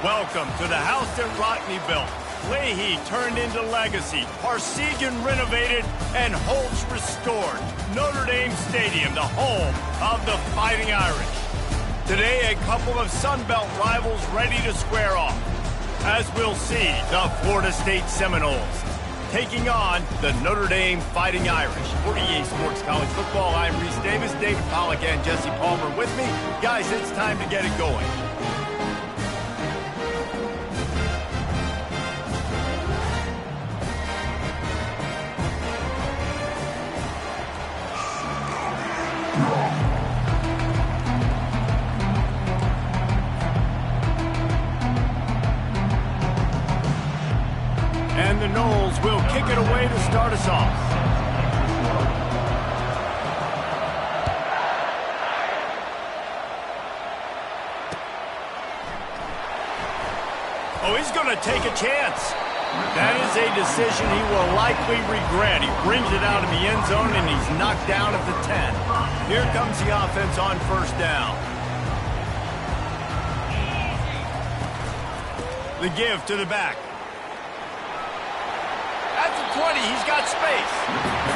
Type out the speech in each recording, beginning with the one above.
Welcome to the house that Rockne built. Leahy turned into legacy, Parsegian renovated, and Holtz restored. Notre Dame Stadium, the home of the Fighting Irish. Today, a couple of Sun Belt rivals ready to square off. As we'll see, the Florida State Seminoles taking on the Notre Dame Fighting Irish. For EA Sports College Football, I'm Reese Davis, David Pollack, and Jesse Palmer with me. Guys, it's time to get it going. And the Noles will kick it away to start us off. Oh, he's going to take a chance. That is a decision he will likely regret. He brings it out of the end zone, and he's knocked down at the 10. Here comes the offense on first down. The give to the back. At the 20, he's got space.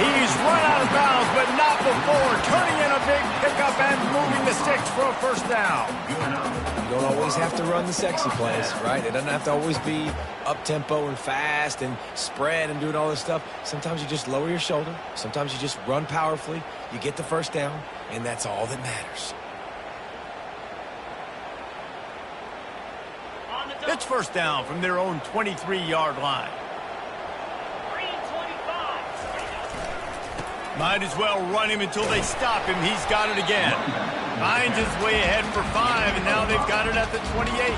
He's run out of bounds, but not before turning in a big pickup and moving the sticks for a first down. You don't always have to run the sexy plays, right? It doesn't have to always be up-tempo and fast and spread and doing all this stuff. Sometimes you just lower your shoulder. Sometimes you just run powerfully. You get the first down, and that's all that matters. It's first down from their own 23-yard line. Might as well run him until they stop him. He's got it again. Finds his way ahead for 5, and now they've got it at the 28.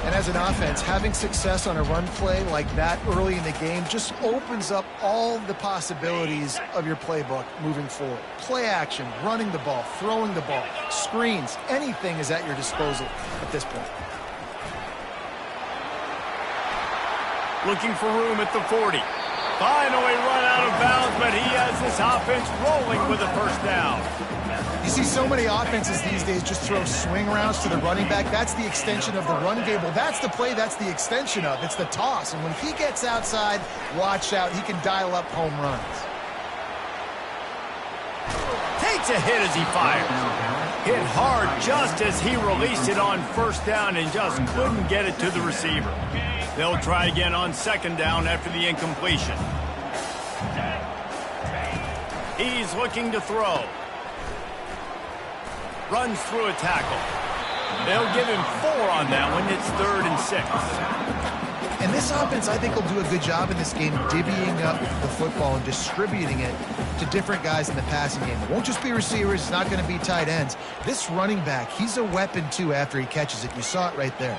And as an offense, having success on a run play like that early in the game just opens up all the possibilities of your playbook moving forward. Play action, running the ball, throwing the ball, screens, anything is at your disposal at this point. Looking for room at the 40. Finally run out of bounds, but he has this offense rolling with a first down. You see so many offenses these days just throw swing routes to the running back. That's the extension of the run game. Well, that's the play that's the extension of. It's the toss. And when he gets outside, watch out. He can dial up home runs. Takes a hit as he fires. Hit hard just as he released it on first down and just couldn't get it to the receiver. They'll try again on second down after the incompletion. He's looking to throw. Runs through a tackle. They'll give him 4 on that one. It's 3rd and 6. And this offense, I think, will do a good job in this game divvying up the football and distributing it to different guys in the passing game. It won't just be receivers. It's not going to be tight ends. This running back, he's a weapon, too, after he catches it. You saw it right there.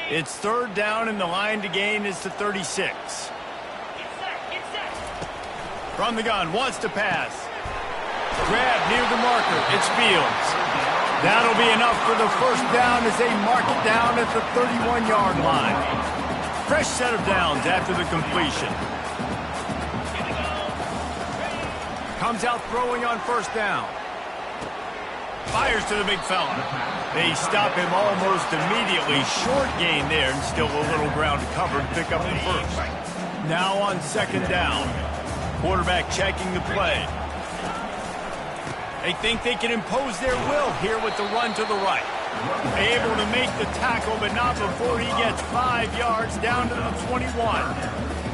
It's 3rd down, and the line to gain is to 36. From the gun, wants to pass. Grab near the marker. It's Fields. That'll be enough for the first down as they mark it down at the 31-yard line. Fresh set of downs after the completion. Comes out throwing on first down. Fires to the big fella. They stop him almost immediately. Short gain there, and still a little ground to cover to pick up the first. Now on second down. Quarterback checking the play. They think they can impose their will here with the run to the right. Able to make the tackle, but not before he gets 5 yards down to the 21.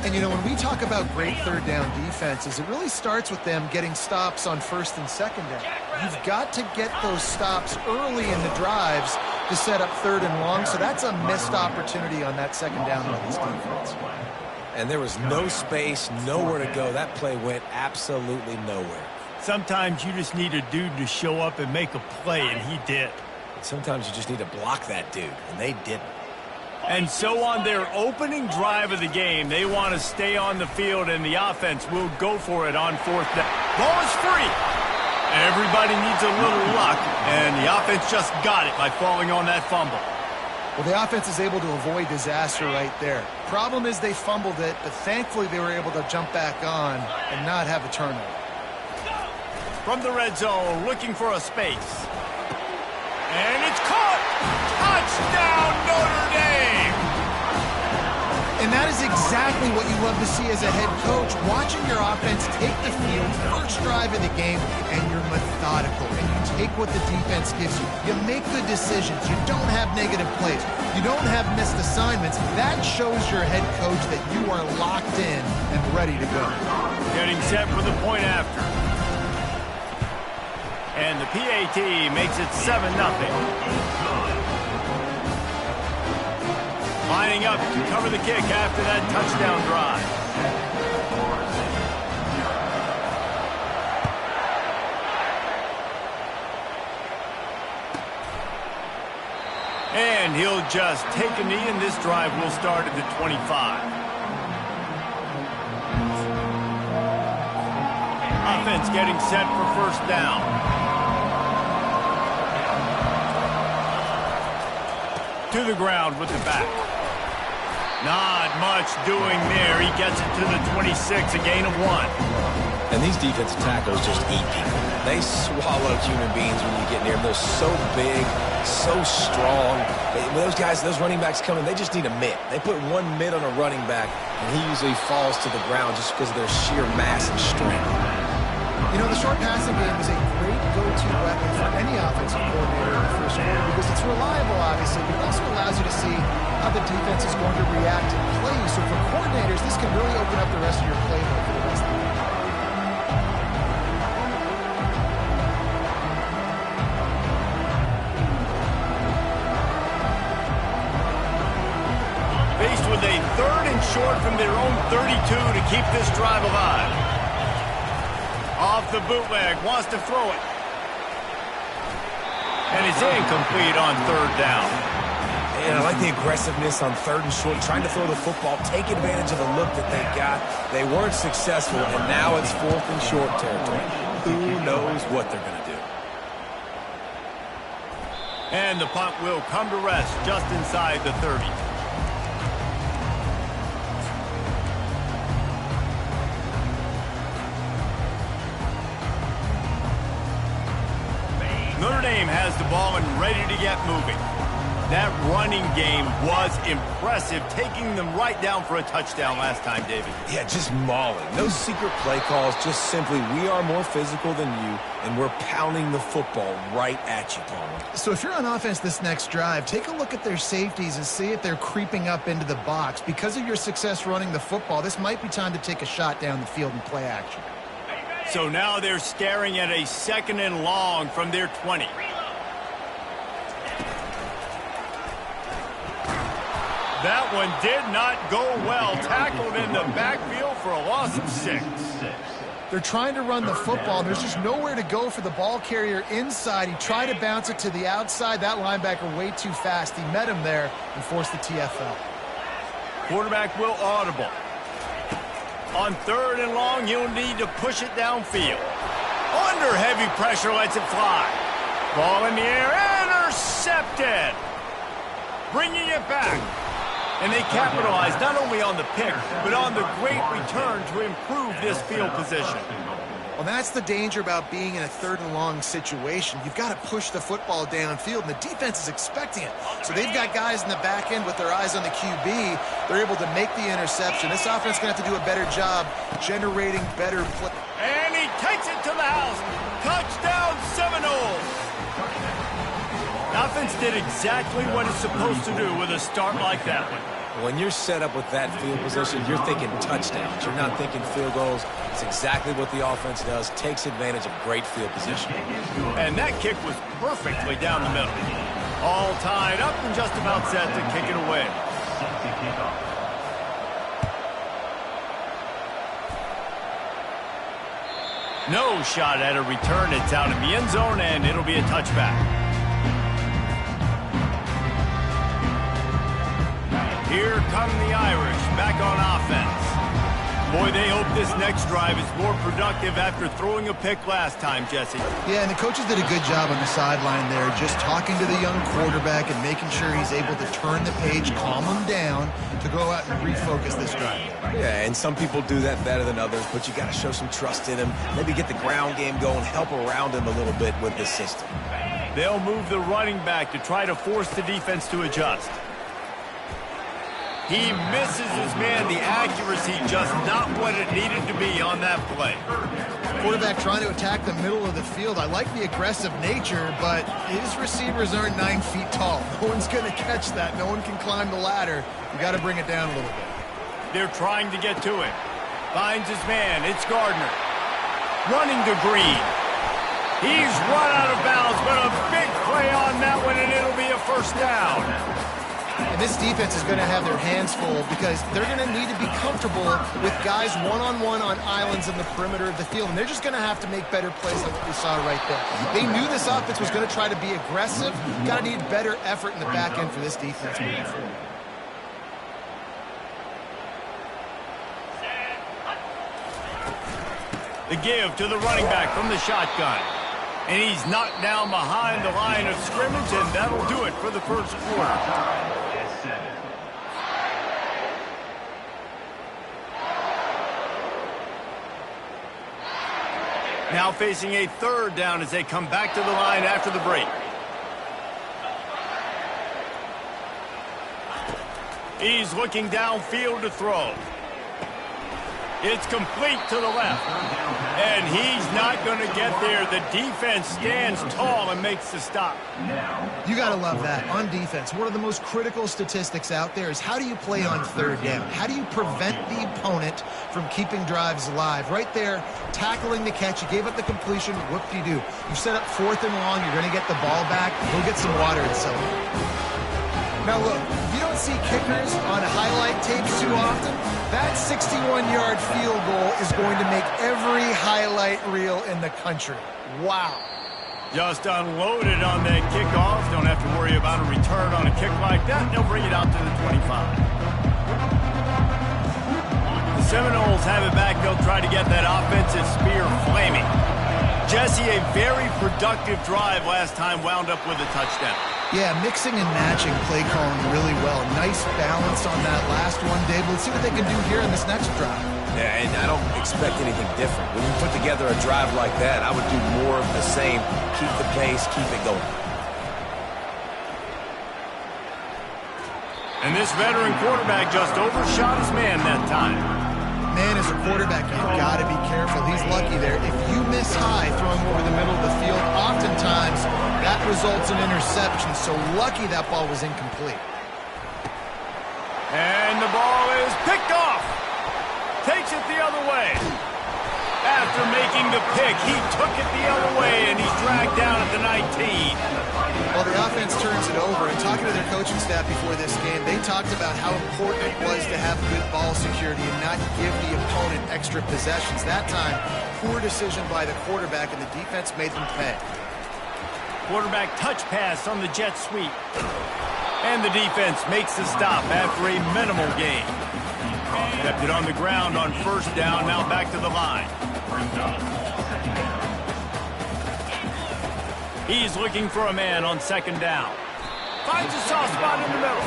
And, you know, when we talk about great third down defenses, it really starts with them getting stops on first and second down. You've got to get those stops early in the drives to set up 3rd and long, so that's a missed opportunity on that second down by this defense. And there was no space, nowhere to go. That play went absolutely nowhere. Sometimes you just need a dude to show up and make a play, and he did. And sometimes you just need to block that dude, and they didn't. And so on their opening drive of the game, they want to stay on the field, and the offense will go for it on 4th down. Ball is free. Everybody needs a little luck, and the offense just got it by falling on that fumble. Well, the offense is able to avoid disaster right there. Problem is they fumbled it, but thankfully they were able to jump back on and not have a turnover. From the red zone, looking for a space. And it's caught! Touchdown! exactly what you love to see as a head coach, watching your offense take the field, first drive of the game, and you're methodical, and you take what the defense gives you. You make good decisions. You don't have negative plays. You don't have missed assignments. That shows your head coach that you are locked in and ready to go. Getting set for the point after. And the PAT makes it 7-0. Lining up to cover the kick after that touchdown drive. And he'll just take a knee, and this drive will start at the 25. Offense getting set for first down. To the ground with the back. Not much doing there. He gets it to the 26, a gain of 1. And these defensive tackles just eat people. They swallow human beings when you get near them. They're so big, so strong. When those guys, those running backs come in, they just need a mitt. They put one mitt on a running back, and he usually falls to the ground just because of their sheer mass and strength. You know, the short passing game is a great go-to weapon for any offensive coordinator in the first quarter because it's reliable, obviously, but it also allows you to see how the defense is going to react and play. So for coordinators, this can really open up the rest of your playbook for the rest of the game. Faced with a 3rd and short from their own 32 to keep this drive alive. Off the bootleg, wants to throw it. And it's incomplete on 3rd down. And I like the aggressiveness on 3rd and short, trying to throw the football, take advantage of the look that they got. They weren't successful, and now it's 4th and short territory. Who knows what they're going to do? And the punt will come to rest just inside the 30. Notre Dame has the ball and ready to get moving. That running game was impressive, taking them right down for a touchdown last time, David. Yeah, just mauling. No secret play calls, just simply we are more physical than you, and we're pounding the football right at you, Palmer. So if you're on offense this next drive, take a look at their safeties and see if they're creeping up into the box. Because of your success running the football, this might be time to take a shot down the field and play action. So now they're staring at a 2nd and long from their 20. That one did not go well. Tackled in the backfield for a loss of 6. They're trying to run the football. There's just nowhere to go for the ball carrier inside. He tried to bounce it to the outside. That linebacker way too fast. He met him there and forced the TFL. Quarterback will audible. On 3rd and long, he'll need to push it downfield. Under heavy pressure, lets it fly. Ball in the air, intercepted. Bringing it back. And they capitalize not only on the pick, but on the great return to improve this field position. Well, that's the danger about being in a 3rd and long situation. You've got to push the football downfield, and the defense is expecting it. So they've got guys in the back end with their eyes on the QB. They're able to make the interception. This offense is going to have to do a better job generating better play. And he takes it to the house. Touchdown, Seminoles. Offense did exactly what it's supposed to do with a start like that one. When you're set up with that field position, you're thinking touchdowns. You're not thinking field goals. It's exactly what the offense does, takes advantage of great field position. And that kick was perfectly down the middle. All tied up and just about set to kick it away. No shot at a return. It's out in the end zone, and it'll be a touchback. Here come the Irish back on offense. Boy, they hope this next drive is more productive after throwing a pick last time, Jesse. Yeah, and the coaches did a good job on the sideline there, just talking to the young quarterback and making sure he's able to turn the page, calm him down, to go out and refocus this drive. Yeah, and some people do that better than others, but you got to show some trust in him. Maybe get the ground game going, help around him a little bit with this system. They'll move the running back to try to force the defense to adjust. He misses his man. The accuracy just not what it needed to be on that play. Quarterback trying to attack the middle of the field. I like the aggressive nature, but his receivers aren't 9 feet tall. No one's going to catch that. No one can climb the ladder. You got to bring it down a little bit. They're trying to get to him. Finds his man. It's Gardner. Running to Green. He's run out of bounds, but a big play on that one, and it'll be a first down. And this defense is going to have their hands full because they're going to need to be comfortable with guys one-on-one on islands in the perimeter of the field. And they're just going to have to make better plays than what we saw right there. They knew this offense was going to try to be aggressive. Got to need better effort in the back end for this defense moving forward. The give to the running back from the shotgun. And he's knocked down behind the line of scrimmage, and that'll do it for the first quarter. Now facing a third down as they come back to the line after the break. He's looking downfield to throw. It's complete to the left. And he's not going to get there. The defense stands tall and makes the stop. You got to love that. On defense, one of the most critical statistics out there is how do you play on third down? How do you prevent the opponent from keeping drives alive? Right there, tackling the catch. You gave up the completion. Whoop-de-doo. You set up 4th and long. You're going to get the ball back. Go get some water and celebrate. Now look, if you don't see kickers on highlight tapes too often, that 61-yard field goal is going to make every highlight reel in the country. Wow. Just unloaded on that kickoff. Don't have to worry about a return on a kick like that. They'll bring it out to the 25. The Seminoles have it back. They'll try to get that offensive spear flaming. Jesse, a very productive drive last time, wound up with a touchdown. Yeah, mixing and matching play calling really well. Nice balance on that last one, Dave. Let's see what they can do here in this next drive. Yeah, and I don't expect anything different. When you put together a drive like that, I would do more of the same. Keep the pace, keep it going. And this veteran quarterback just overshot his man that time. Man, as a quarterback, you've got to be careful. He's lucky there. If you miss high throwing over the middle of the field, oftentimes that results in interception. So lucky that ball was incomplete. And the ball is picked off. Takes it the other way. After making the pick, he took it the other way, and he's dragged down at the 19. Well, the offense turns it over, and talking to their coaching staff before this game, they talked about how important it was to have good ball security and not give the opponent extra possessions. That time, poor decision by the quarterback, and the defense made them pay. Quarterback touch pass on the jet sweep. And the defense makes the stop after a minimal gain. Kept it on the ground on first down, now back to the line. He's looking for a man on second down. Finds a soft spot in the middle.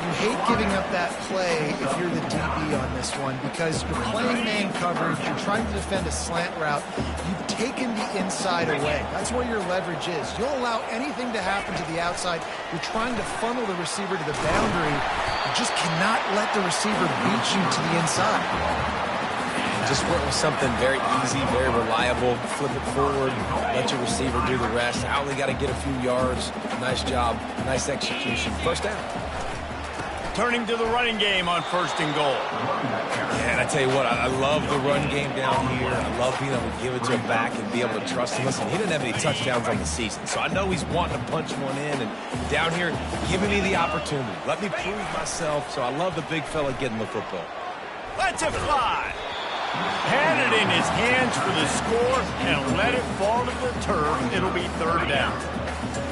You hate giving up that play if you're the DB on this one because you're playing man coverage, you're trying to defend a slant route, you've taken the inside away. That's where your leverage is. You'll allow anything to happen to the outside. You're trying to funnel the receiver to the boundary. You just cannot let the receiver beat you to the inside. Just work with something very easy, very reliable. Flip it forward, let your receiver do the rest. I only got to get a few yards. Nice job, nice execution. First down. Turning to the running game on first and goal. Yeah, and I tell you what, I love the run game down here. I love being able to give it to him back and be able to trust him. Listen, he didn't have any touchdowns on the season, so I know he's wanting to punch one in. And down here, giving me the opportunity. Let me prove myself. So I love the big fella getting the football. Let's it fly. Had it in his hands for the score and let it fall to the turf. It'll be third down.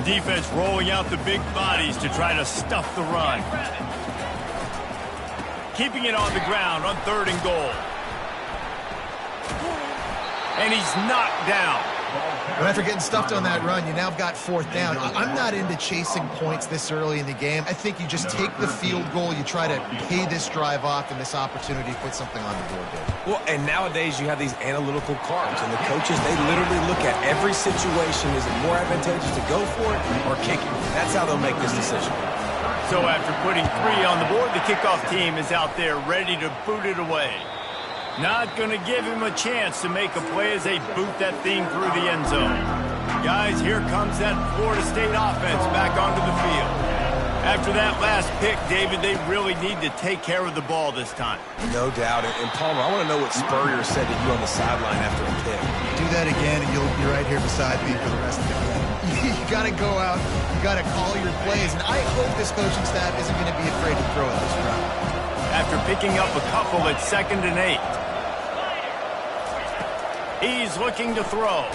Defense rolling out the big bodies to try to stuff the run. Keeping it on the ground on third and goal. And he's knocked down. But after getting stuffed on that run, you now got fourth down. I'm not into chasing points this early in the game. I think you just take the field goal. You try to pay this drive off and this opportunity to put something on the board there. Well, and nowadays you have these analytical cards, and the coaches, they literally look at every situation. Is it more advantageous to go for it or kick it? That's how they'll make this decision. So after putting 3 on the board, the kickoff team is out there ready to boot it away. Not going to give him a chance to make a play as they boot that thing through the end zone. Guys, here comes that Florida State offense back onto the field. After that last pick, David, they really need to take care of the ball this time. No doubt. And Palmer, I want to know what Spurrier said to you on the sideline after a pick. Do that again, and you'll be right here beside me for the rest of the game. You got to go out. You got to call your plays. And I hope this coaching staff isn't going to be afraid to throw it this route. After picking up a couple at 2nd and 8. He's looking to throw.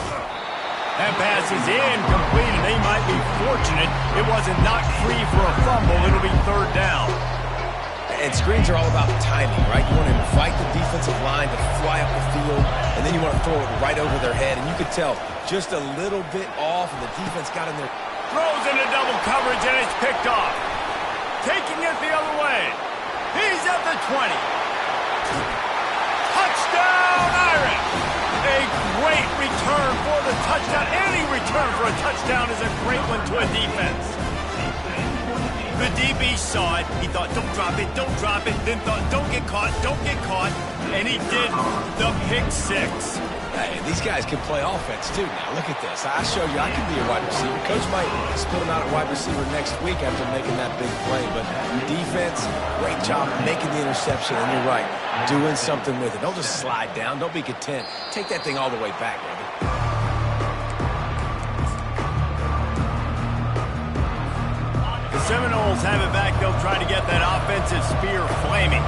That pass is incomplete, and they might be fortunate it wasn't knocked free for a fumble. It'll be 3rd down. And screens are all about timing, right? You want to invite the defensive line to fly up the field, and then you want to throw it right over their head. And you could tell just a little bit off, and the defense got in there. Throws into double coverage, and it's picked off. Taking it the other way. He's at the 20. Touchdown, Irish! A great return for the touchdown. Any return for a touchdown is a great one to a defense. The DB saw it. He thought, don't drop it, don't drop it. Then thought, don't get caught, don't get caught. And he did the pick 6. Hey, these guys can play offense, too. Now, look at this. I showed you I can be a wide receiver. Coach might split him out at wide receiver next week after making that big play. But defense, great job making the interception. And you're right, doing something with it. Don't just slide down. Don't be content. Take that thing all the way back, baby. The Seminoles have it back. They'll try to get that offensive spear flaming.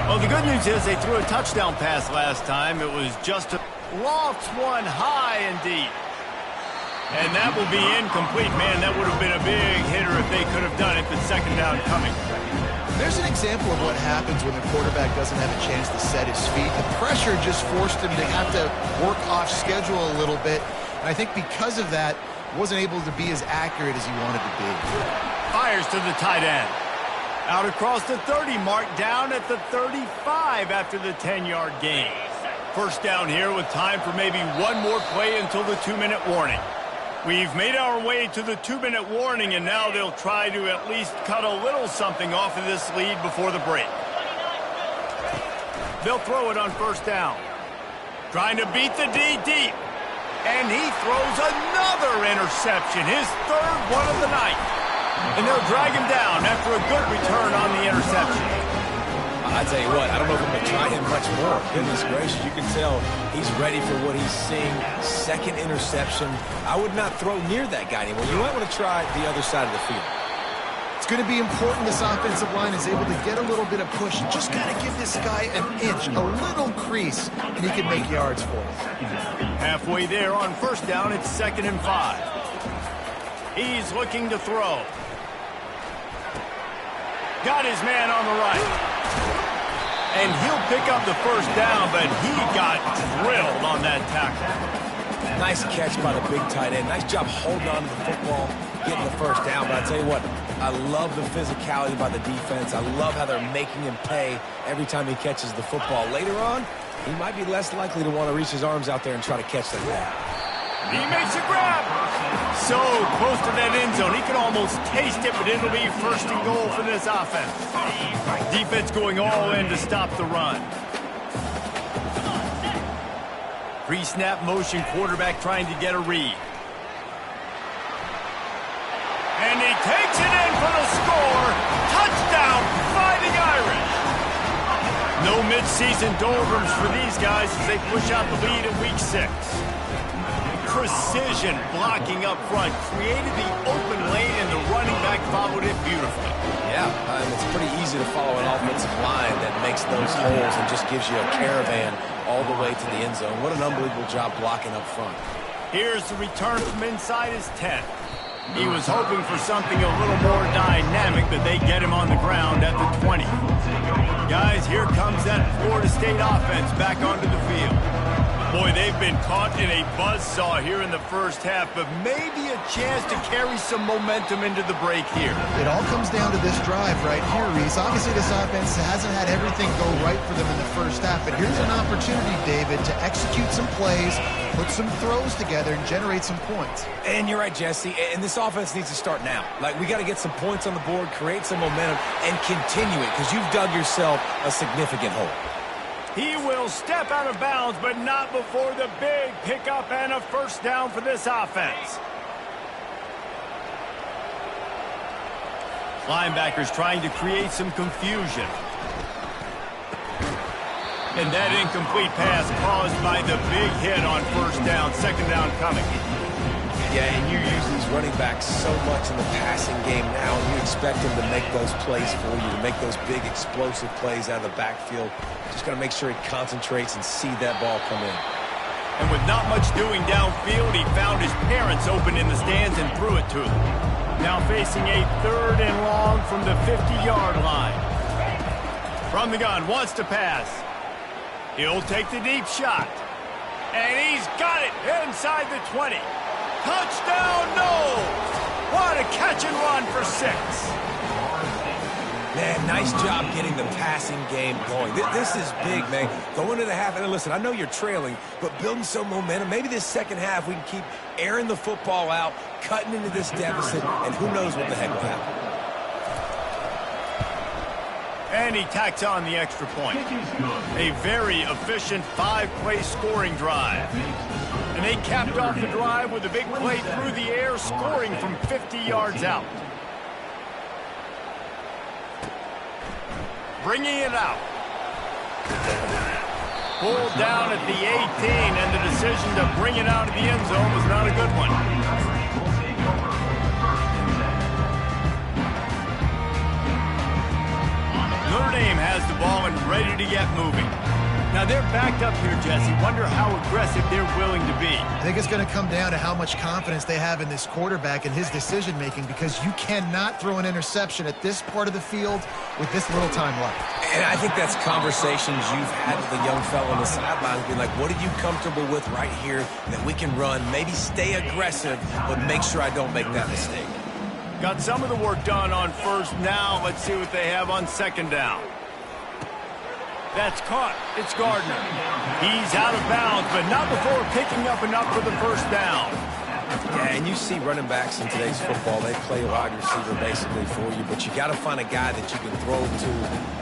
Well, the good news is they threw a touchdown pass last time. It was just a lofts one high and deep. And that will be incomplete. Man, that would have been a big hitter if they could have done it, but 2nd down coming. There's an example of what happens when the quarterback doesn't have a chance to set his feet. The pressure just forced him to have to work off schedule a little bit. And I think because of that, wasn't able to be as accurate as he wanted to be. Fires to the tight end. Out across the 30 mark, down at the 35 after the 10-yard gain. 1st down here with time for maybe one more play until the 2-minute warning. We've made our way to the 2-minute warning, and now they'll try to at least cut a little something off of this lead before the break. They'll throw it on 1st down. Trying to beat the D deep. And he throws another interception, his 3rd one of the night. And they'll drag him down after a good return on the interception. I tell you what, I don't know if I'm going to try him much more. Goodness gracious, you can tell he's ready for what he's seeing. 2nd interception. I would not throw near that guy anymore. You might want to try the other side of the field. It's going to be important this offensive line is able to get a little bit of push. Just got to give this guy an inch, a little crease, and he can make yards for us. Halfway there on 1st down, it's 2nd and 5. He's looking to throw. Got his man on the right. And he'll pick up the 1st down, but he got drilled on that tackle. Nice catch by the big tight end. Nice job holding on to the football, getting the 1st down. But I tell you what, I love the physicality by the defense. I love how they're making him pay every time he catches the football. Later on, he might be less likely to want to reach his arms out there and try to catch that ball. He makes a grab. So close to that end zone. He can almost taste it, but it'll be 1st and goal for this offense. Defense going all in to stop the run. Pre-snap motion, quarterback trying to get a read. And he takes it in for the score. Touchdown, Fighting Irish. No mid-season doldrums for these guys as they push out the lead in Week 6. Precision blocking up front created the open lane, and the running back followed it beautifully. Yeah, it's pretty easy to follow an offensive line that makes those holes and just gives you a caravan all the way to the end zone. What an unbelievable job blocking up front. Here's the return from inside his 10. He was hoping for something a little more dynamic, but they get him on the ground at the 20. Guys, here comes that Florida State offense back onto the field. Boy, they've been caught in a buzzsaw here in the first half, but maybe a chance to carry some momentum into the break here. It all comes down to this drive right here, Reese. Obviously, this offense hasn't had everything go right for them in the first half, but here's an opportunity, David, to execute some plays, put some throws together, and generate some points. And you're right, Jesse, and this offense needs to start now. Like, we got to get some points on the board, create some momentum, and continue it, because you've dug yourself a significant hole. He will step out of bounds, but not before the big pickup and a first down for this offense. Linebackers trying to create some confusion. And that incomplete pass caused by the big hit on first down, second down coming. Yeah, and you use these running backs so much in the passing game now, and you expect them to make those plays for you, to make those big explosive plays out of the backfield. Just got to make sure he concentrates and see that ball come in. And with not much doing downfield, he found his parents open in the stands and threw it to them. Now facing a 3rd and long from the 50-yard line. From the gun, wants to pass. He'll take the deep shot. And he's got it inside the 20. Touchdown, no! What a catch and run for 6. Man, nice job getting the passing game going. This is big, man. Going into the half, and listen, I know you're trailing, but building some momentum. Maybe this second half we can keep airing the football out, cutting into this deficit, and who knows what the heck will happen. And he tacks on the extra point. A very efficient 5-play scoring drive. And they capped off the drive with a big play through the air, scoring from 50 yards out. Bringing it out. Pulled down at the 18, and the decision to bring it out of the end zone was not a good one. Notre Dame has the ball and ready to get moving. Now they're backed up here, Jesse. Wonder how aggressive they're willing to be. I think it's going to come down to how much confidence they have in this quarterback and his decision-making, because you cannot throw an interception at this part of the field with this little time left. And I think that's conversations you've had with the young fellow on the sidelines, being like, what are you comfortable with right here that we can run? Maybe stay aggressive, but make sure I don't make that mistake. Got some of the work done on first. Now let's see what they have on second down. That's caught. It's Gardner. He's out of bounds, but not before picking up enough for the first down. Yeah, and you see running backs in today's football, they play wide receiver basically for you, but you got to find a guy that you can throw to,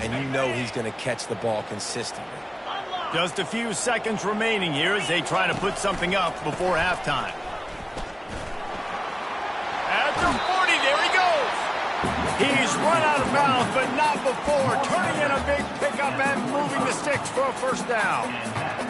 and you know he's going to catch the ball consistently. Just a few seconds remaining here as they try to put something up before halftime. At the 40, there he goes. He's run out of bounds, but not before turning in a big pickup and moving the sticks for a first down.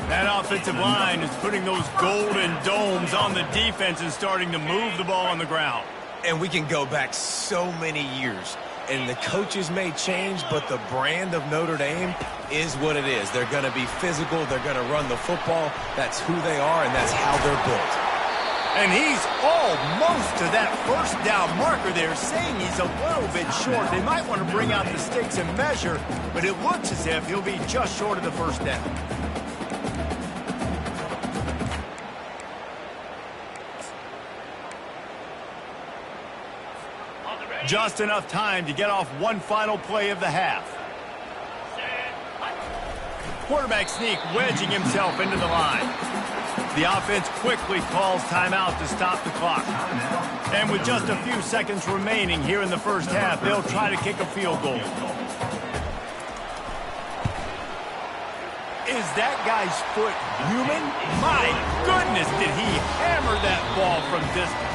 That offensive line is putting those golden domes on the defense and starting to move the ball on the ground. And we can go back so many years, and the coaches may change, but the brand of Notre Dame is what it is. They're going to be physical. They're going to run the football. That's who they are, and that's how they're built. And he's almost to that first down marker there, saying he's a little bit short. They might want to bring out the sticks and measure, but it looks as if he'll be just short of the first down. Just enough time to get off one final play of the half. Quarterback sneak wedging himself into the line. The offense quickly calls timeout to stop the clock. And with just a few seconds remaining here in the first half, they'll try to kick a field goal. Is that guy's foot human? My goodness, did he hammer that ball from distance.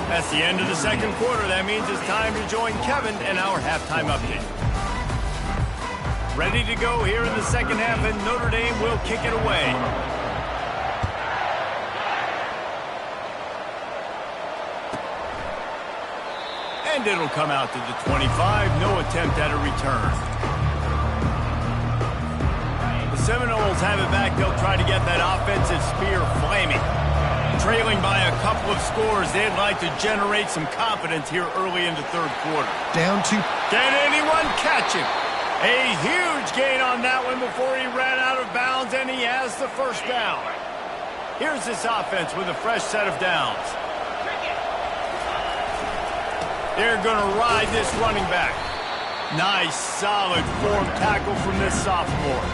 That's the end of the second quarter. That means it's time to join Kevin and our halftime update. Ready to go here in the second half, and Notre Dame will kick it away. And it'll come out to the 25. No attempt at a return. The Seminoles have it back. They'll try to get that offensive spear flaming. Trailing by a couple of scores, they'd like to generate some confidence here early in the third quarter. Down two. Can anyone catch him? A huge gain on that one before he ran out of bounds, and he has the first down. Here's this offense with a fresh set of downs. They're going to ride this running back. Nice, solid form tackle from this sophomore.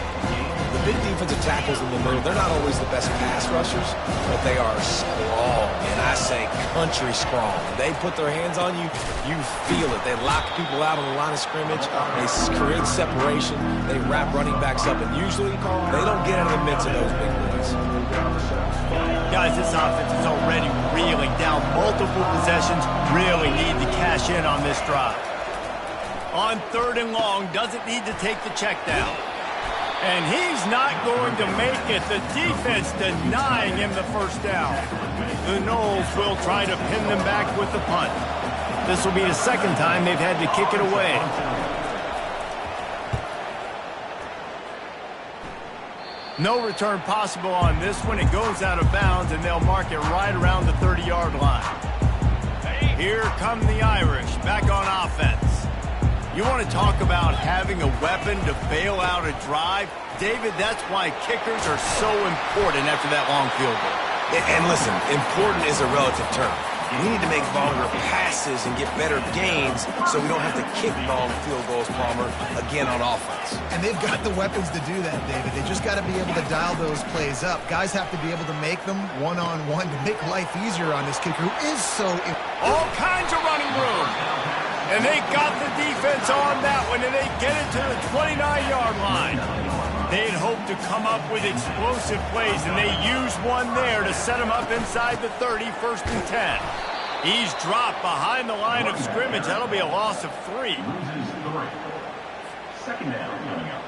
The big defensive tackles in the middle, they're not always the best pass rushers, but they are strong, and I say country strong. When they put their hands on you, you feel it. They lock people out on the line of scrimmage. They create separation. They wrap running backs up, and usually they don't get out of the midst of those big boys. Guys, this offense is already reeling down multiple possessions. Really need to cash in on this drive. On 3rd and long, doesn't need to take the check down. And he's not going to make it. The defense denying him the first down. The Noles will try to pin them back with the punt. This will be the second time they've had to kick it away. No return possible on this one. It goes out of bounds, and they'll mark it right around the 30-yard line. Here come the Irish, back on offense. You want to talk about having a weapon to bail out a drive? David, that's why kickers are so important after that long field goal. And listen, important is a relative term. We need to make longer passes and get better gains so we don't have to kick long field goals, Palmer, again on offense. And they've got the weapons to do that, David. They just got to be able to dial those plays up. Guys have to be able to make them one-on-one to make life easier on this kicker who is so... All kinds of running room. And they got the defense on that one, and they get it to the 29-yard line. They'd hoped to come up with explosive plays, and they used one there to set him up inside the 30, 1st and 10. He's dropped behind the line of scrimmage. That'll be a loss of 3. Second down coming up.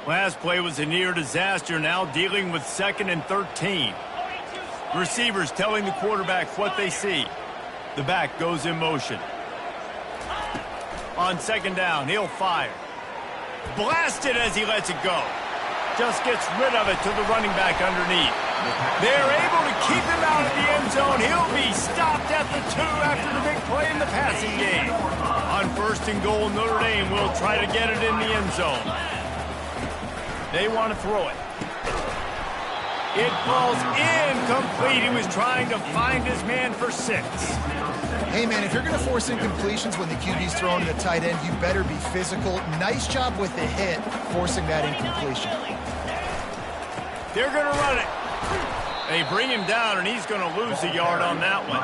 Last play was a near disaster, now dealing with 2nd and 13. Receivers telling the quarterback what they see. The back goes in motion. On 2nd down, he'll fire. Blasted as he lets it go. Just gets rid of it to the running back underneath. They're able to keep him out of the end zone. He'll be stopped at the 2 after the big play in the passing game. On 1st and goal, Notre Dame will try to get it in the end zone. They want to throw it. It falls incomplete. He was trying to find his man for 6. Hey, man, if you're going to force incompletions when the QB's throwing to the tight end, you better be physical. Nice job with the hit, forcing that incompletion. They're going to run it. They bring him down, and he's going to lose a yard on that one.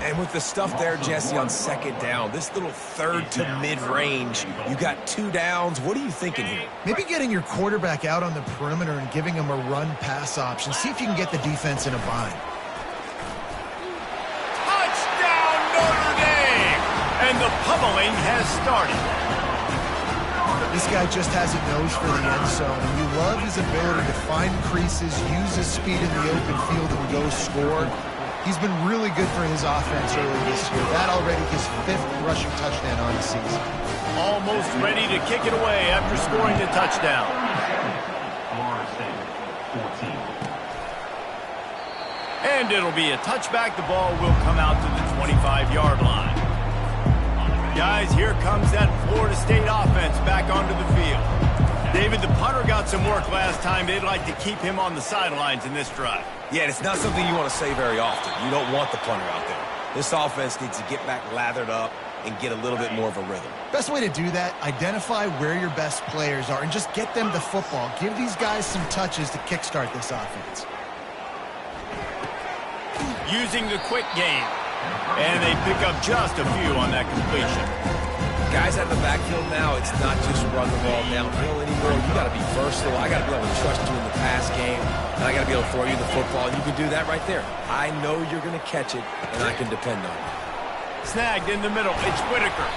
And with the stuff there, Jesse, on second down, this little third to mid-range, you got 2 downs. What are you thinking here? Maybe getting your quarterback out on the perimeter and giving him a run-pass option. See if you can get the defense in a bind. Touchdown, Notre Dame! And the pummeling has started. This guy just has a nose for the end zone, and you love his ability to find creases, use his speed in the open field, and go score. He's been really good for his offense early this year. That already his 5th rushing touchdown on the season. Almost ready to kick it away after scoring the touchdown. And it'll be a touchback. The ball will come out to the 25-yard line. Guys, here comes that Florida State offense back onto the field. David, the punter got some work last time. They'd like to keep him on the sidelines in this drive. Yeah, and it's not something you want to say very often. You don't want the punter out there. This offense needs to get back lathered up and get a little bit more of a rhythm. Best way to do that, identify where your best players are and just get them the football. Give these guys some touches to kickstart this offense. Using the quick game. And they pick up just a few on that completion. Guys out of the backfield now, it's not just run the ball downhill anymore. You got to be versatile. I got to be able to trust you in the pass game, and I got to be able to throw you the football. And you can do that right there. I know you're going to catch it, and I can depend on you. Snagged in the middle. It's Whitaker.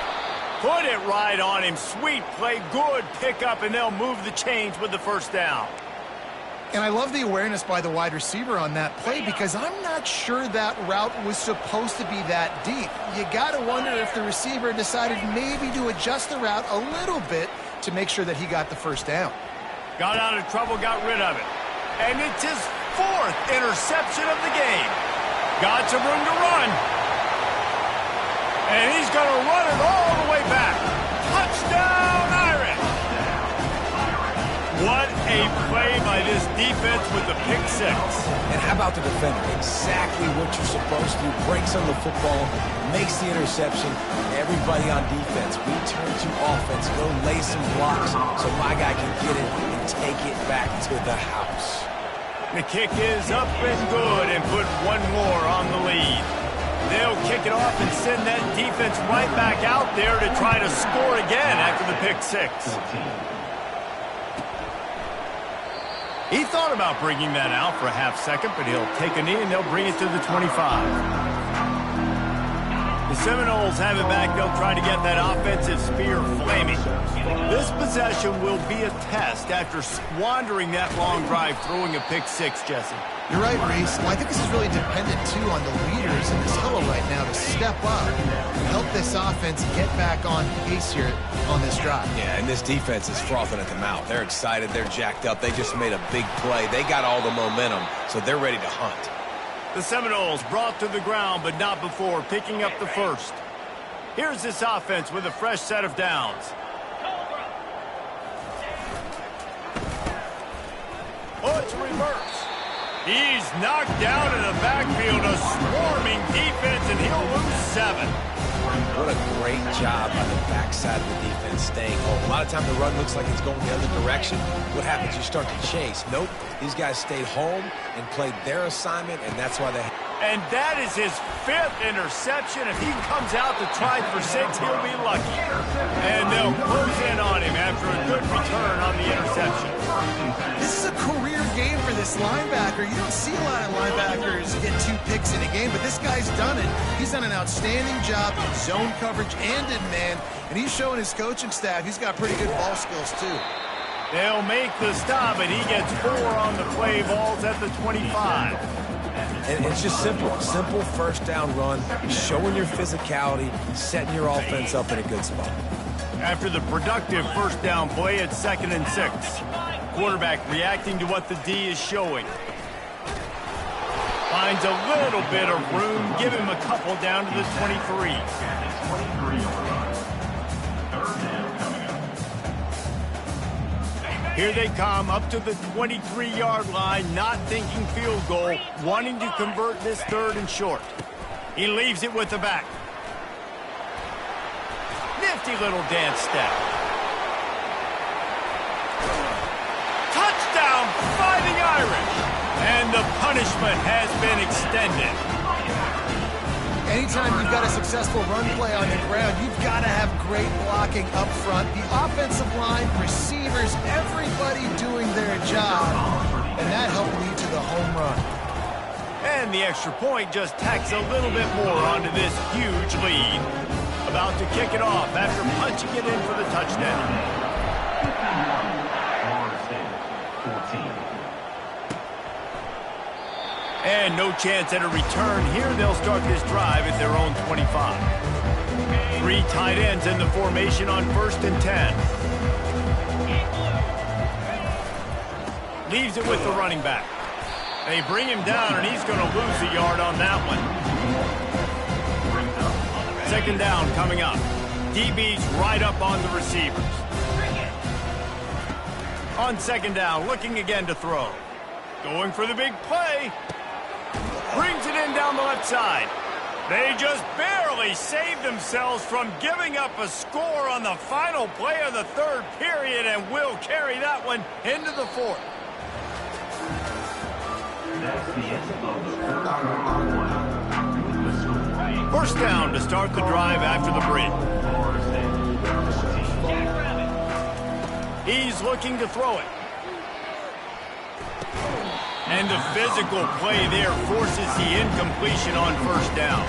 Put it right on him. Sweet play. Good pickup, and they'll move the chains with the first down. And I love the awareness by the wide receiver on that play because I'm not sure that route was supposed to be that deep. You got to wonder if the receiver decided maybe to adjust the route a little bit to make sure that he got the first down. Got out of trouble, got rid of it. And it's his 4th interception of the game. Got some room to run. And he's going to run it all the way back. Touchdown, Irish! What a play by this defense with the pick 6. And how about the defender? Exactly what you're supposed to do. Breaks on the football, makes the interception. Everybody on defense, we turn to offense. Go lay some blocks so my guy can get it and take it back to the house. The kick is up and good and put one more on the lead. They'll kick it off and send that defense right back out there to try to score again after the pick 6. He thought about bringing that out for a half second, but he'll take a knee and they'll bring it to the 25. The Seminoles have it back. They'll try to get that offensive spear flaming. This possession will be a test after squandering that long drive throwing a pick 6, Jesse. You're right, Reese. Well, I think this is really dependent, too, on the leaders in this huddle right now to step up and help this offense get back on pace here on this drive. Yeah, and this defense is frothing at the mouth. They're excited. They're jacked up. They just made a big play. They got all the momentum, so they're ready to hunt. The Seminoles brought to the ground, but not before picking up the first. Here's this offense with a fresh set of downs. Oh, it's a reverse. He's knocked down in the backfield, a swarming defense, and he'll lose 7. What a great job on the backside of the defense staying home. A lot of times the run looks like it's going the other direction. What happens? You start to chase. Nope. These guys stayed home and played their assignment, and that's why they... And that is his 5th interception. If he comes out to try for 6, he'll be lucky. And they'll close in on him after a good return on the interception. This is a career game for this linebacker. You don't see a lot of linebackers get 2 picks in a game, but this guy's done it. He's done an outstanding job in zone coverage and in man, and he's showing his coaching staff he's got pretty good ball skills, too. They'll make the stop, and he gets 4 on the play. Balls at the 25. And it's just simple. Simple first down run, showing your physicality, setting your offense up in a good spot. After the productive first down play, it's 2nd and 6. Quarterback reacting to what the D is showing. Finds a little bit of room. Give him a couple down to the 23. Here they come up to the 23-yard line, not thinking field goal, wanting to convert this 3rd and short. He leaves it with the back. Nifty little dance step. Touchdown, Fighting Irish. And the punishment has been extended. Anytime you've got a successful run play on the ground, you've got to have great blocking up front. The offensive line, receivers, everybody doing their job. And that helped lead to the home run. And the extra point just tacks a little bit more onto this huge lead. About to kick it off after punching it in for the touchdown. And no chance at a return. Here they'll start this drive at their own 25. 3 tight ends in the formation on 1st and 10. Leaves it with the running back. They bring him down, and he's going to lose a yard on that one. 2nd down coming up. DB's right up on the receivers. On 2nd down, looking again to throw. Going for the big play. Brings it in down the left side. They just barely saved themselves from giving up a score on the final play of the 3rd period, and will carry that one into the 4th. First down to start the drive after the bridge. He's looking to throw it. And the physical play there forces the incompletion on 1st down.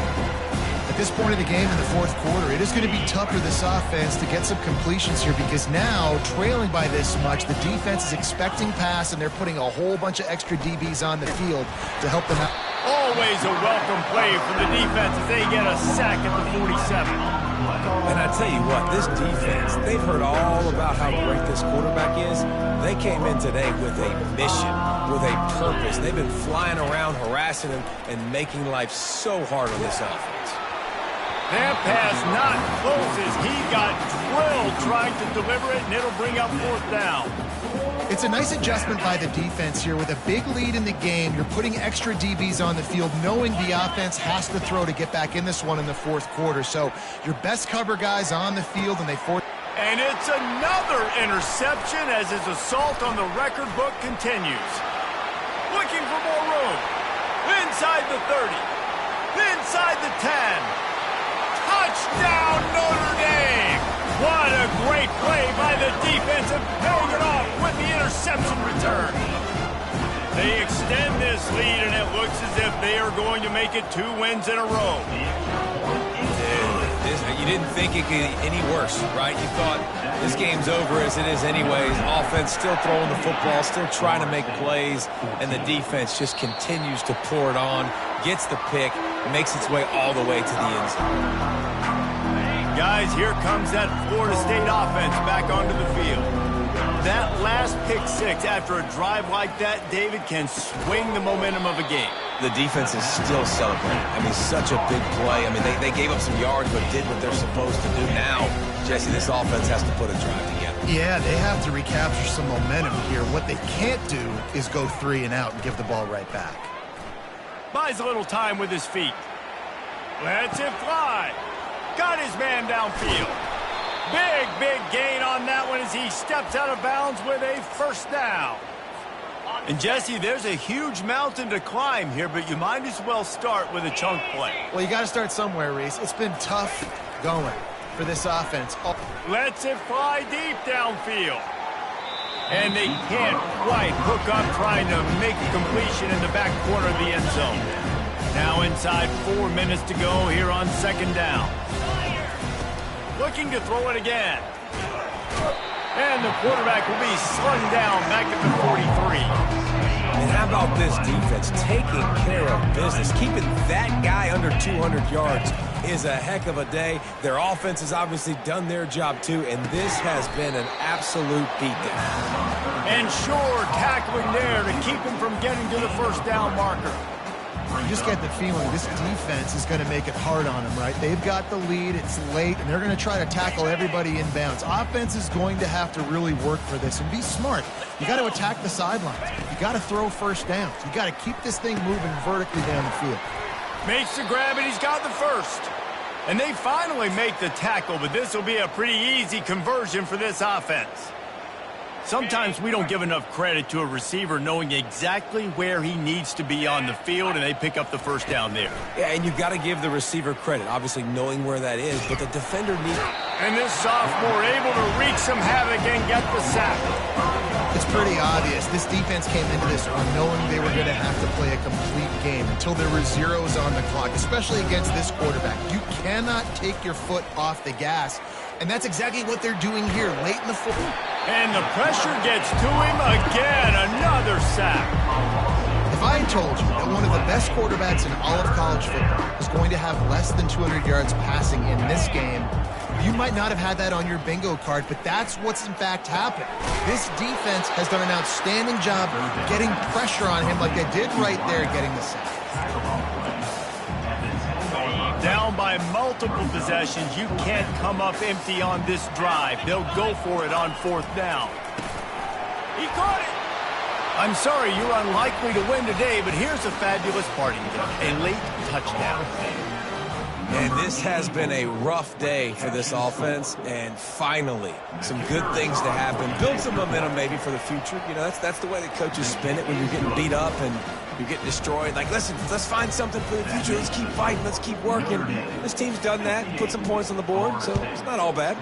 At this point of the game in the 4th quarter, it is going to be tough for this offense to get some completions here, because now, trailing by this much, the defense is expecting pass, and they're putting a whole bunch of extra DBs on the field to help them out. Always a welcome play from the defense as they get a sack at the 47. And I tell you what, this defense, they've heard all about how great this quarterback is. They came in today with a mission, with a purpose. They've been flying around, harassing him, and making life so hard on this offense. That pass not close as he got drilled trying to deliver it, and it'll bring up 4th down. It's a nice adjustment by the defense here. With a big lead in the game, you're putting extra DBs on the field, knowing the offense has to throw to get back in this one in the 4th quarter. So your best cover guys on the field, and they force. And it's another interception as his assault on the record book continues. Looking for more room. Inside the 30. Inside the 10. Touchdown, Notre Dame! What a great play by the defense, and paying it off with the interception return. They extend this lead, and it looks as if they are going to make it 2 wins in a row. You didn't think it could get any worse, right? You thought this game's over as it is anyways. Offense still throwing the football, still trying to make plays, and the defense just continues to pour it on, gets the pick, makes its way all the way to the end zone. Guys, here comes that Florida State offense back onto the field. That last pick 6 after a drive like that, David, can swing the momentum of a game. The defense is still celebrating. I mean, such a big play. I mean, they gave up some yards but did what they're supposed to do. Now, Jesse, this offense has to put a drive together. Yeah, they have to recapture some momentum here. What they can't do is go 3 and out and give the ball right back. Buys a little time with his feet. Lets it fly. Got his man downfield. Big gain on that one as he steps out of bounds with a 1st down. And Jesse, there's a huge mountain to climb here, but you might as well start with a chunk play. Well, you got to start somewhere, Reese. It's been tough going for this offense. Lets it fly deep downfield. And they can't quite hook up trying to make a completion in the back corner of the end zone. Now inside 4 minutes to go here on 2nd down. Looking to throw it again. And the quarterback will be slung down back at the 43. And how about this defense taking care of business? Keeping that guy under 200 yards is a heck of a day. Their offense has obviously done their job too, and this has been an absolute beatdown. And sure, tackling there to keep him from getting to the 1st down marker. You just get the feeling this defense is going to make it hard on them, right? They've got the lead, it's late, and they're going to try to tackle everybody inbounds. Offense is going to have to really work for this and be smart. You got to attack the sidelines. You got to throw first downs. You got to keep this thing moving vertically down the field. Makes the grab, and he's got the first. And they finally make the tackle, but this will be a pretty easy conversion for this offense. Sometimes we don't give enough credit to a receiver knowing exactly where he needs to be on the field, and they pick up the first down there. Yeah, and you've got to give the receiver credit, obviously knowing where that is, but the defender needs... And this sophomore able to wreak some havoc and get the sack. It's pretty obvious. This defense came into this one knowing they were going to have to play a complete game until there were zeros on the clock, especially against this quarterback. You cannot take your foot off the gas, and that's exactly what they're doing here late in the football. And the pressure gets to him again. Another sack. If I had told you that one of the best quarterbacks in all of college football is going to have less than 200 yards passing in this game, you might not have had that on your bingo card, but that's what's in fact happened. This defense has done an outstanding job getting pressure on him like they did right there, getting the sack. Down by multiple possessions, you can't come up empty on this drive. They'll go for it on fourth down. He caught it. I'm sorry, you're unlikely to win today, but here's a fabulous parting gift, a late touchdown. And this has been a rough day for this offense, and finally, some good things to happen. Build some momentum maybe for the future. You know, that's the way that coaches spin it when you're getting beat up and you're getting destroyed. Like, listen, let's find something for the future. Let's keep fighting. Let's keep working. This team's done that, put some points on the board, so it's not all bad.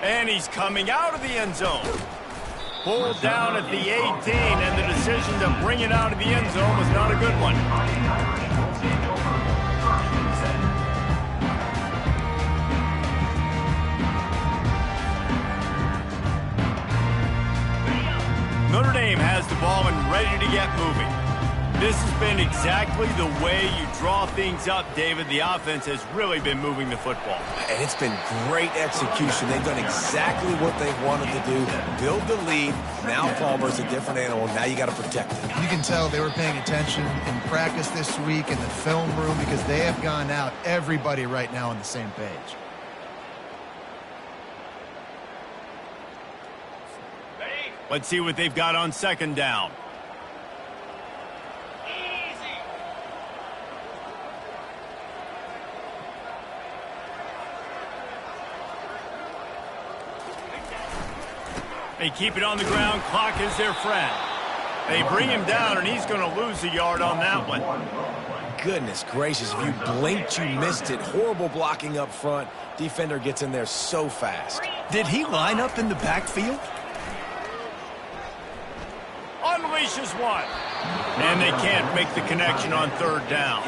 And he's coming out of the end zone. Pulled down at the 18, and the decision to bring it out of the end zone was not a good one. Notre Dame has the ball and ready to get moving. This has been exactly the way you draw things up, David. The offense has really been moving the football. And it's been great execution. They've done exactly what they wanted to do. Build the lead. Now Palmer's a different animal. Now you got to protect it. You can tell they were paying attention in practice this week in the film room because they have gone out, everybody right now on the same page. Let's see what they've got on second down. They keep it on the ground. Clock is their friend. They bring him down, and he's going to lose a yard on that one. Goodness gracious, if you blinked, you missed it. Horrible blocking up front. Defender gets in there so fast. Did he line up in the backfield? Unleashes one. And they can't make the connection on third down.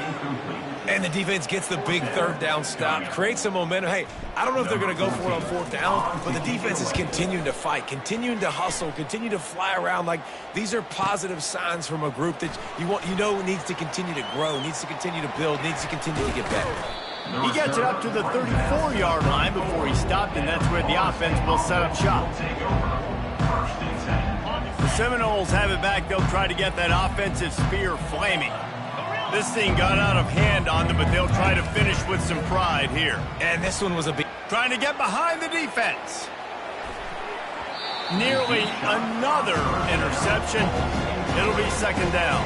And the defense gets the big third down stop, creates some momentum. Hey, I don't know if they're going to go for it on fourth down, but the defense is continuing to fight, continuing to hustle, continue to fly around. Like, these are positive signs from a group that you know needs to continue to grow, needs to continue to build, needs to continue to get better. He gets it up to the 34-yard line before he stopped, and that's where the offense will set up shop. The Seminoles have it back. They'll try to get that offensive spear flaming. This thing got out of hand on them, but they'll try to finish with some pride here. And this one was a big... Trying to get behind the defense. Nearly another interception. It'll be second down.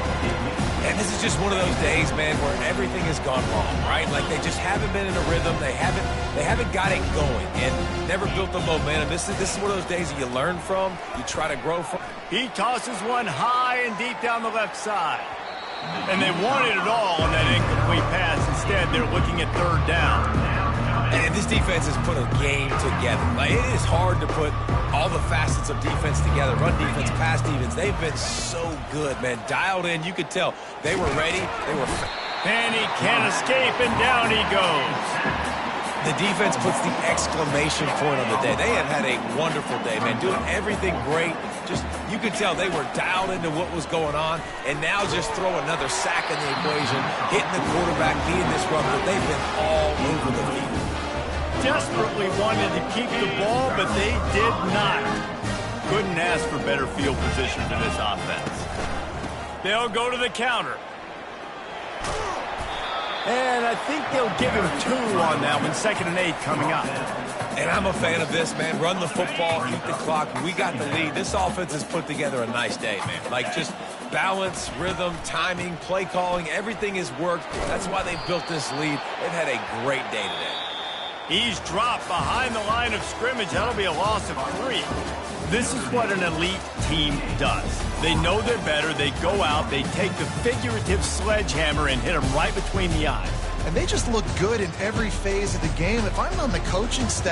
And this is just one of those days, man, where everything has gone wrong, right? Like, they just haven't been in a rhythm. They haven't got it going and never built the momentum. This is one of those days that you learn from, you try to grow from. He tosses one high and deep down the left side. And they wanted it all on that incomplete pass. Instead, they're looking at third down. And this defense has put a game together. Like, it is hard to put all the facets of defense together. Run defense, pass defense. They've been so good, man. Dialed in. You could tell they were ready. And he can't escape, and down he goes. The defense puts the exclamation point on the day. They have had a wonderful day, man. Doing everything great. Just, you could tell they were dialed into what was going on. And now just throw another sack in the equation. Hitting the quarterback, being disruptive. They've been all over the field. Desperately wanted to keep the ball, but they did not. Couldn't ask for better field position for this offense. They'll go to the counter. And I think they'll give him 2 on that one. 2nd and 8 coming up. And I'm a fan of this, man. Run the football, keep the clock. We got the lead. This offense has put together a nice day, man. Like, just balance, rhythm, timing, play calling, everything has worked. That's why they built this lead. They've had a great day today. He's dropped behind the line of scrimmage. That'll be a loss of 3. This is what an elite team does. They know they're better. They go out. They take the figurative sledgehammer and hit them right between the eyes. And they just look good in every phase of the game. If I'm on the coaching staff,